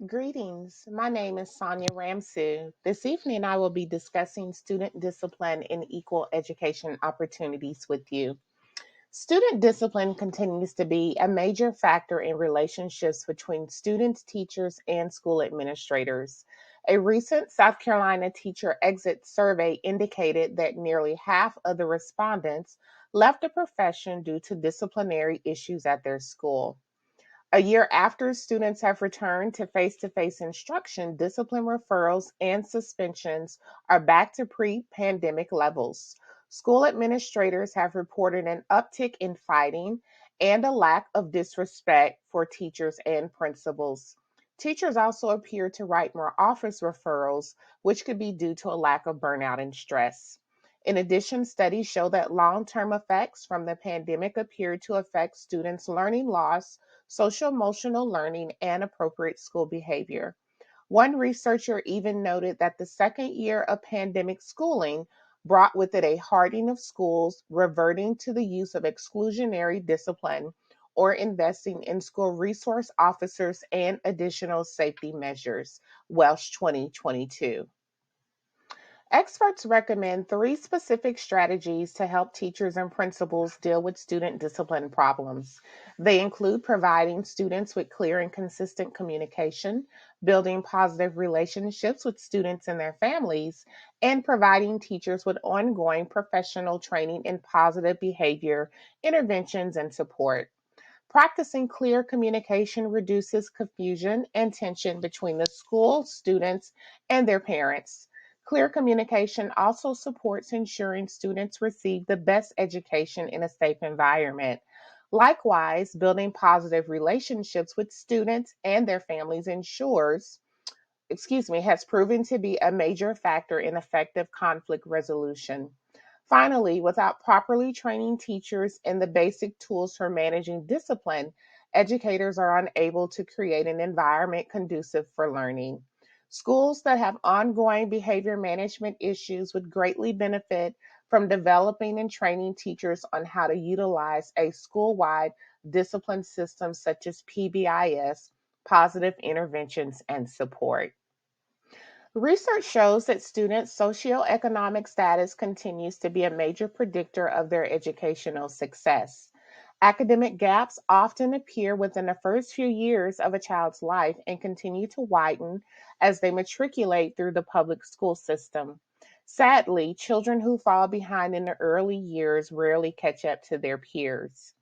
Greetings. My name is Sonia Ramsu. This evening, I will be discussing student discipline and equal education opportunities with you. Student discipline continues to be a major factor in relationships between students, teachers, and school administrators. A recent South Carolina teacher exit survey indicated that nearly half of the respondents left the profession due to disciplinary issues at their school. A year after students have returned to face instruction, discipline referrals and suspensions are back to pre pandemic levels. School administrators have reported an uptick in fighting and a lack of disrespect for teachers and principals. Teachers also appear to write more office referrals, which could be due to a lack of burnout and stress. In addition, studies show that long term effects from the pandemic appear to affect students' learning loss, social emotional learning, and appropriate school behavior. One researcher even noted that the second year of pandemic schooling brought with it a hardening of schools, reverting to the use of exclusionary discipline, or investing in school resource officers and additional safety measures. Welsh 2022. Experts recommend three specific strategies to help teachers and principals deal with student discipline problems. They include providing students with clear and consistent communication, building positive relationships with students and their families, and providing teachers with ongoing professional training in positive behavior, interventions, and support. Practicing clear communication reduces confusion and tension between the school, students, and their parents. Clear communication also supports ensuring students receive the best education in a safe environment. Likewise, building positive relationships with students and their families has proven to be a major factor in effective conflict resolution. Finally, without properly training teachers in the basic tools for managing discipline, educators are unable to create an environment conducive for learning. Schools that have ongoing behavior management issues would greatly benefit from developing and training teachers on how to utilize a school wide discipline system such as PBIS, positive interventions, and support. Research shows that students' socioeconomic status continues to be a major predictor of their educational success. Academic gaps often appear within the first few years of a child's life and continue to widen as they matriculate through the public school system. Sadly, children who fall behind in the early years rarely catch up to their peers.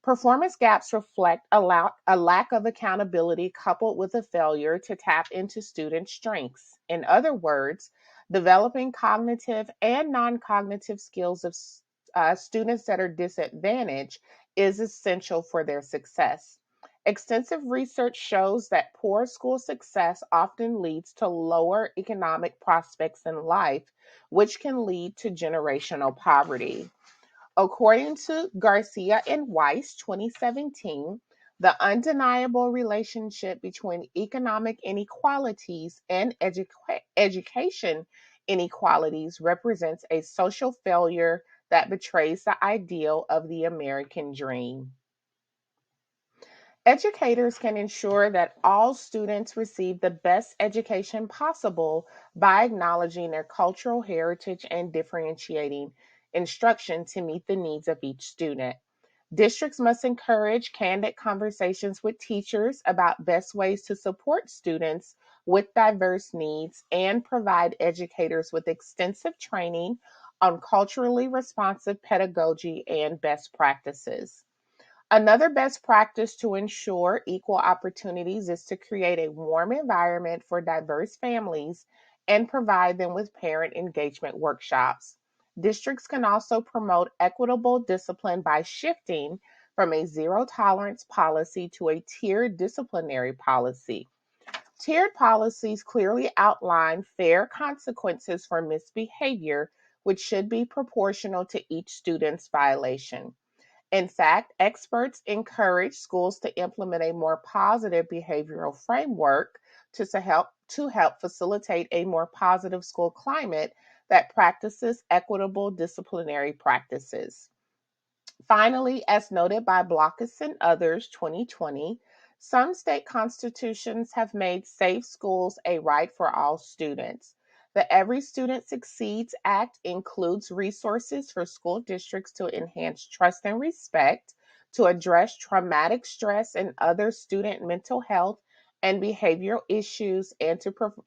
Performance gaps reflect a lack of accountability coupled with a failure to tap into student strengths. In other words, developing cognitive and non cognitive skills of students that are disadvantaged is essential for their success. Extensive research shows that poor school success often leads to lower economic prospects in life, which can lead to generational poverty. According to Garcia and Weiss 2017, the undeniable relationship between economic inequalities and education inequalities represents a social failure that betrays the ideal of the American dream. Educators can ensure that all students receive the best education possible by acknowledging their cultural heritage and differentiating instruction to meet the needs of each student. Districts must encourage candid conversations with teachers about best ways to support students with diverse needs and provide educators with extensive training on culturally responsive pedagogy and best practices. Another best practice to ensure equal opportunities is to create a warm environment for diverse families and provide them with parent engagement workshops. Districts can also promote equitable discipline by shifting from a zero tolerance policy to a tiered disciplinary policy. Tiered policies clearly outline fair consequences for misbehavior, which should be proportional to each student's violation. In fact, experts encourage schools to implement a more positive behavioral framework to help facilitate a more positive school climate that practices equitable disciplinary practices. Finally, as noted by Blockus and others, 2020, Some state constitutions have made safe schools a right for all students. The Every Student Succeeds Act includes resources for school districts to enhance trust and respect, to address traumatic stress and other student mental health and behavioral issues, and to promote